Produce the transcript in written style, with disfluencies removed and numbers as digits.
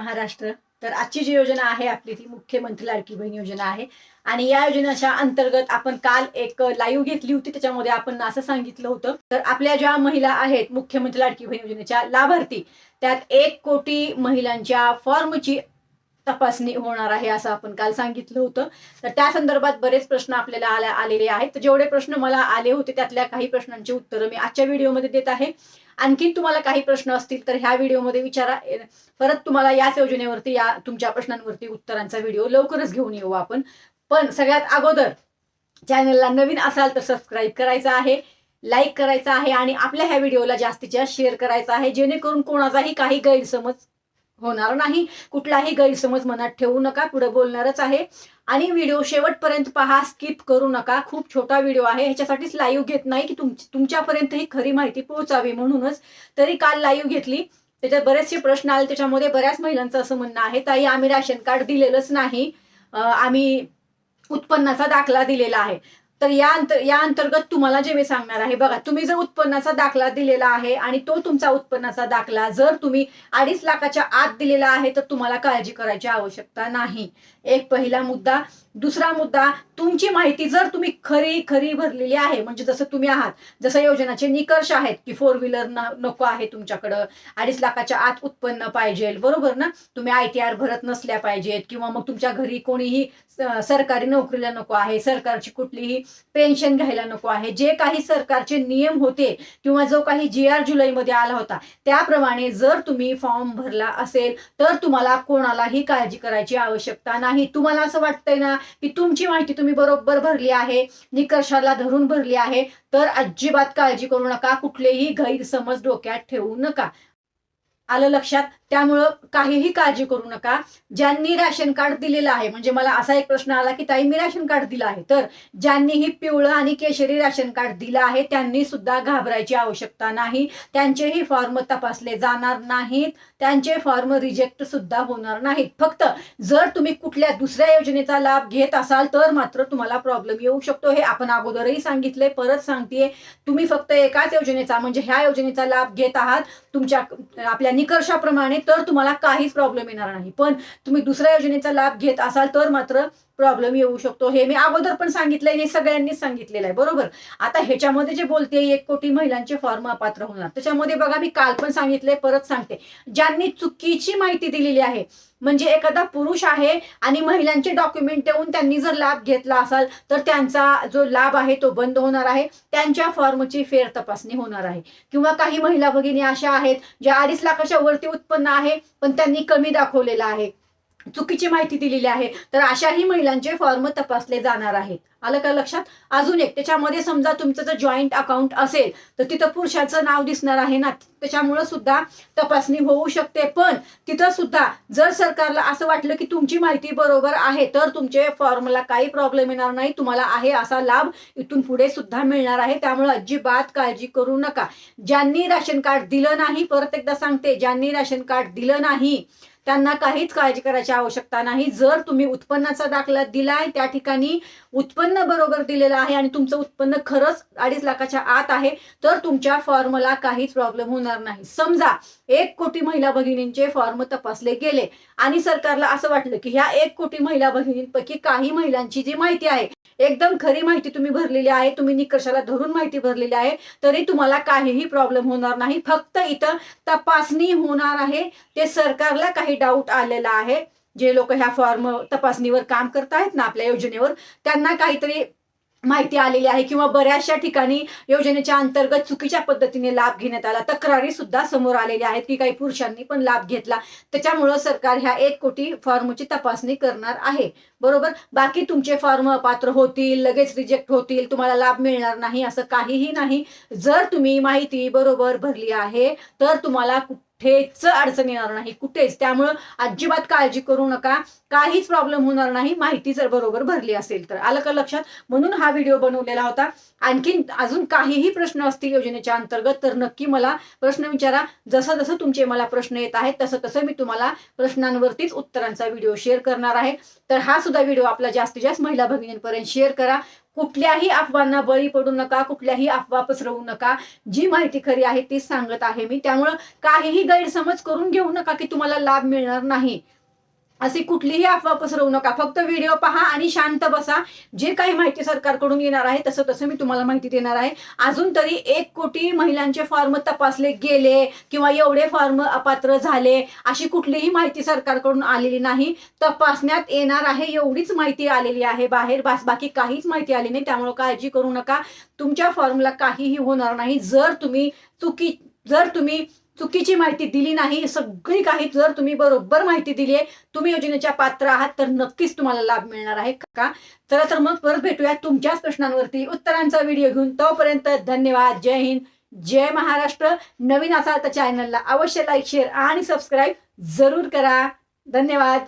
महाराष्ट्र। तर आजची जी योजना आहे आपली ती मुख्यमंत्री लाडकी बहीण योजना आहे आणि या योजनेच्या अंतर्गत आपण काल एक लाईव्ह घेतली होती, त्याच्यामध्ये आपण असं सांगितलं होतं तर आपल्या ज्या महिला आहेत मुख्यमंत्री लाडकी बहीण योजनेच्या लाभार्थी, त्यात 1 कोटी महिलांच्या फॉर्मची तपासणी होणार आहे असं आपण काल सांगितलं होतं। तर त्या संदर्भात बरेच प्रश्न आपल्याला आलेले आहेत। तर जेवढे प्रश्न मला आले होते त्यातल्या काही प्रश्नांची उत्तरं मी आजच्या व्हिडिओमध्ये देत आहे। आणखी तुम्हाला काही प्रश्न असतील तर ह्या व्हिडिओमध्ये विचारा, परत तुम्हाला याच योजनेवरती या तुमच्या प्रश्नांवरती उत्तरांचा व्हिडिओ लवकरच घेऊन येऊ आपण। पण सगळ्यात अगोदर चॅनलला नवीन असाल तर सबस्क्राईब करायचं आहे, लाईक करायचं आहे आणि आपल्या ह्या व्हिडिओला जास्तीत जास्त शेअर करायचा आहे, जेणेकरून कोणाचाही काही गैरसमज होणार नाही। कुठलाही गैरसमज मनात ठेवू नका, पुढे बोलणारच आहे आणि व्हिडिओ शेवटपर्यंत पहा, स्किप करू नका। खूप छोटा व्हिडिओ आहे, ह्याच्यासाठीच लाईव्ह घेत नाही की तुमच्यापर्यंत ही खरी माहिती पोहोचावी म्हणूनच तरी काल लाईव्ह घेतली। त्याच्यात बरेचसे प्रश्न आले, त्याच्यामध्ये बऱ्याच महिलांचं असं म्हणणं आहे ताई आम्ही राशन कार्ड दिलेलंच नाही, आम्ही उत्पन्नाचा दाखला दिलेला आहे। तर या अंतर्गत तुम्हाला जे मी सांगणार आहे, बघा तुम्ही जर उत्पन्नाचा दाखला दिलेला आहे आणि तो तुमचा उत्पन्नाचा दाखला जर तुम्ही 2.5 लाखाच्या आत दिलेला आहे तर तुम्हाला काळजी करायची आवश्यकता नाही। एक पहिला मुद्दा। दुसरा मुद्दा, तुमची माहिती जर तुम्ही खरी भरलेली आहे, म्हणजे जसं तुम्ही आहात, जसं योजनाचे निकष आहेत की 4 व्हीलर नको आहे तुमच्याकडं, 2.5 लाखाच्या आत उत्पन्न पाहिजे, बरोबर ना, तुम्ही ITR भरत नसल्या पाहिजेत, किंवा मग तुमच्या घरी कोणीही सरकारी नोकरीला नको आहे, सरकारची कुठलीही पेन्शन घ्यायला नको आहे, जे काही सरकारचे नियम होते किंवा जो काही GR जुलैमध्ये आला होता त्याप्रमाणे जर तुम्ही फॉर्म भरला असेल तर तुम्हाला कोणालाही काळजी करायची आवश्यकता नाही। तुम्हाला असं वाटतंय ना की तुमची माहिती तुम्ही बरोबर भरली आहे, निकषाला धरून भरली आहे, तर अजिबात काळजी करू नका, कुठलेही गैरसमज डोक्यात ठेवू नका। आलं लक्षात? त्यामुळं काहीही काळजी करू नका। ज्यांनी राशन कार्ड दिलेलं आहे, म्हणजे मला असा एक प्रश्न आला की ताई मी राशन कार्ड दिलं आहे, तर ज्यांनीही पिवळं आणि केशरी राशन कार्ड दिलं आहे त्यांनी सुद्धा घाबरायची आवश्यकता नाही, त्यांचेही फॉर्म तपासले जाणार नाहीत, त्यांचे फॉर्म रिजेक्ट सुद्धा होणार नाहीत। फक्त जर तुम्ही कुठल्या दुसऱ्या योजनेचा लाभ घेत असाल तर मात्र तुम्हाला प्रॉब्लेम येऊ शकतो, हे आपण अगोदरही सांगितले, परत सांगतेय। तुम्ही फक्त एकाच योजनेचा म्हणजे ह्या योजनेचा लाभ घेत आहात तुमच्या आपल्या निकषाप्रमाणे तर तुम्हाला काहीच प्रॉब्लेम येणार नाही, पण तुम्ही दुसऱ्या योजनेचा लाभ घेत असाल तर मात्र प्रॉब्लेम येऊ शकतो, हे मी अगोदर पण सांगितलंय, हे सगळ्यांनीच सांगितलेलं आहे, बरोबर। आता ह्याच्यामध्ये जे बोलते 1 कोटी महिलांचे फॉर्म अपात्र होणार, त्याच्यामध्ये बघा मी काल पण सांगितले, परत सांगते, ज्यांनी चुकीची माहिती दिलेली आहे, म्हणजे एखादा पुरुष आहे आणि महिलांचे डॉक्युमेंट देऊन त्यांनी जर लाभ घेतला असाल तर त्यांचा जो लाभ आहे तो बंद होणार आहे, त्यांच्या फॉर्मची फेर तपासणी होणार आहे। किंवा काही महिला भगिनी अशा आहेत ज्या 2.5 लाखाच्या वरती उत्पन्न आहे पण त्यांनी कमी दाखवलेलं आहे, चुकीची माहिती दिलेली आहे, तर अशाही महिलांचे फॉर्म तपासले जाणार आहेत। आलं का लक्षात? अजून एक, त्याच्यामध्ये समजा तुमचं जर जॉईंट अकाउंट असेल तर तिथं पुरुषाचं नाव दिसणार आहे ना, त्याच्यामुळे सुद्धा तपासणी होऊ शकते। पण तिथं सुद्धा जर सरकारला असं वाटलं की तुमची माहिती बरोबर आहे तर तुमचे फॉर्मला काही प्रॉब्लेम येणार नाही, तुम्हाला आहे असा लाभ इथून पुढे सुद्धा मिळणार आहे। त्यामुळे अजिबात काळजी करू नका। ज्यांनी राशन कार्ड दिलं नाही, परत एकदा सांगते, ज्यांनी राशन कार्ड दिलं नाही त्यांना काहीच काळजी करायची आवश्यकता नाही। जर तुम्ही उत्पन्नाचा दाखला दिलाय, त्या ठिकाणी उत्पन्न बरोबर दिलेलं आहे आणि तुमचं उत्पन्न खरंच 2.5 लाखाच्या आत आहे तर तुमच्या फॉर्मला काहीच प्रॉब्लेम होणार नाही। समजा 1 कोटी महिला भगिनींचे फॉर्म तपासले गेले आणि सरकारला असं वाटलं की ह्या 1 कोटी महिला भगिनींपैकी काही महिलांची जी माहिती आहे एकदम खरी माहिती तुम्ही भरलेली आहे, तुम्ही निकषाला धरून माहिती भरलेली आहे, तरी तुम्हाला काहीही प्रॉब्लेम होणार नाही। फक्त इथं तपासणी होणार आहे, ते सरकारला काही डाऊट आलेला आहे, जे लोक ह्या फॉर्म तपासणीवर काम करतायत ना आपल्या योजनेवर, त्यांना काहीतरी माहिती आलेली आहे किंवा बऱ्याचशा ठिकाणी योजनेच्या अंतर्गत चुकीच्या पद्धतीने लाभ घेण्यात आला, तक्रारी सुद्धा समोर आलेल्या आहेत की काही पुरुषांनी पण लाभ घेतला, त्याच्यामुळे सरकार ह्या 1 कोटी फॉर्मची तपासणी करणार आहे, बरोबर। बाकी तुमचे फॉर्म अपात्र होतील, लगेच रिजेक्ट होतील, तुम्हाला लाभ मिळणार नाही असं काहीही नाही। जर तुम्ही माहिती बरोबर भरली आहे तर तुम्हाला कुठेच अडचण येणार नाही, कुठेच। त्यामुळं अजिबात काळजी करू नका, काहीच प्रॉब्लेम होणार नाही, माहिती जर बरोबर भरली असेल तर। आलं का लक्षात? म्हणून हा व्हिडिओ बनवलेला होता। आणखीन अजून काहीही प्रश्न असतील योजनेच्या अंतर्गत तर नक्की मला प्रश्न विचारा। जसं जसं तुमचे मला प्रश्न येत आहेत तसं तसं मी तुम्हाला प्रश्नांवरतीच उत्तरांचा व्हिडिओ शेअर करणार आहे। तर हा सुद्धा व्हिडिओ आपला जास्तीत जास्त महिला भगिनींपर्यंत शेअर करा। कुठल्याही अफवांना बळी पडू नका, कुठल्याही अफवा पसरवू नका. जी माहिती खरी आहे ती सांगत आहे मी. त्यामुळं काहीही गैरसमज करून घेऊ नका की तुम्हाला लाभ मिळणार नाही. अशी कुठलीही अफवा पसरवू नका. फक्त व्हिडिओ पहा आणि शांत बसा. जे काही माहिती सरकारकडून येणार आहे तसं तसं मी तुम्हाला माहिती देणार आहे. अजून तरी 1 कोटी महिलांचे फॉर्म तपासले गेले किंवा एवढे फॉर्म अपात्र झाले अशी कुठलीही माहिती सरकारकडून आलेली नाही. तपासण्यात येणार आहे एवढीच माहिती आलेली आहे बाहेर. बाकी काहीच माहिती आली नाही. त्यामुळे काळजी करू नका. तुमच्या फॉर्मला काहीही होणार नाही. जर तुम्ही चुकीची माहिती दिली नाही, सगळी काही जर तुम्ही बरोबर माहिती दिली आहे, तुम्ही योजनेच्या पात्र आहात, तर नक्कीच तुम्हाला लाभ मिळणार आहे का. चला तर मग परत भेटूया तुमच्याच प्रश्नांवरती उत्तरांचा व्हिडिओ घेऊन. तोपर्यंत धन्यवाद. जय हिंद, जय महाराष्ट्र. नवीन असाल तर चॅनलला अवश्य लाईक, शेअर आणि सबस्क्राईब जरूर करा. धन्यवाद.